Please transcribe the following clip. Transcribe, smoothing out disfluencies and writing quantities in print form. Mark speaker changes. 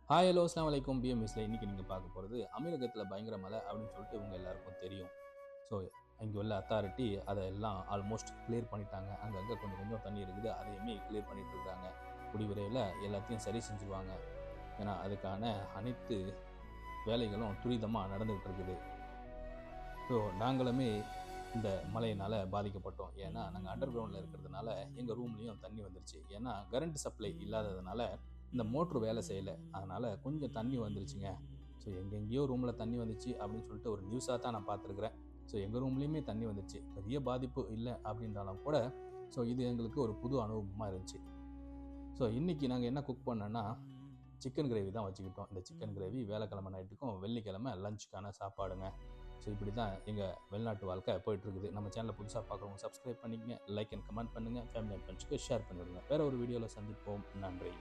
Speaker 1: Hi hello அஸ்லாம் வலைக்கும் பிஎம்எஸ்ல இன்னைக்கு நீங்கள் பார்க்க போகிறது அமீரகத்தில் பயங்கர மழை அப்படின்னு சொல்லிட்டு இவங்க எல்லாருக்கும் தெரியும். ஸோ இங்கே உள்ள அத்தாரிட்டி அதை எல்லாம் ஆல்மோஸ்ட் கிளியர் பண்ணிட்டாங்க. அங்கங்கே கொஞ்சம் கொஞ்சம் தண்ணி இருக்குது, அதையுமே கிளியர் பண்ணிட்டு இருக்காங்க. கூடிய விரைவில் எல்லாத்தையும் சரி செஞ்சுருவாங்க. ஏன்னா அதுக்கான அனைத்து வேலைகளும் துரிதமாக நடந்துகிட்டு இருக்குது. ஸோ நாங்களுமே இந்த மழையினால் பாதிக்கப்பட்டோம். ஏன்னா நாங்கள் அண்டர் கிரவுண்டில் இருக்கிறதுனால எங்கள் ரூம்லேயும் தண்ணி வந்துருச்சு. ஏன்னா கரண்ட் சப்ளை இல்லாததுனால இந்த மோட்ரு வேலை செய்யலை, அதனால் கொஞ்சம் தண்ணி வந்துருச்சுங்க. ஸோ எங்கெங்கேயோ ரூமில் தண்ணி வந்துச்சு அப்படின்னு சொல்லிட்டு ஒரு நியூஸாக தான் நான் பார்த்துருக்குறேன். ஸோ எங்கள் ரூம்லேயுமே தண்ணி வந்துச்சு, பெரிய பாதிப்பு இல்லை அப்படின்றாலும் கூட. ஸோ இது எங்களுக்கு ஒரு புது அனுபவமாக இருந்துச்சு. ஸோ இன்றைக்கி நாங்கள் என்ன குக் பண்ணோன்னா சிக்கன் கிரேவி தான் வச்சுக்கிட்டோம். இந்த சிக்கன் கிரேவி வேலைக்கிழமை நைட்டுக்கும் வெள்ளிக்கிழமை லஞ்சுக்கான சாப்பாடுங்க. ஸோ இப்படி தான் எங்கள் வெளிநாட்டு வாழ்க்கை போயிட்டுருக்குது. நம்ம சேனலில் புதுசாக பார்க்குறவங்க சப்ஸ்கிரைப் பண்ணிக்கங்க, லைக் அண்ட் கமெண்ட் பண்ணுங்கள், ஃபேமிலி அண்ட் ஃப்ரெண்ட்ஸ்க்கு ஷேர் பண்ணிவிடுங்க. வேறு ஒரு வீடியோவில் சந்திப்போம். நன்றி.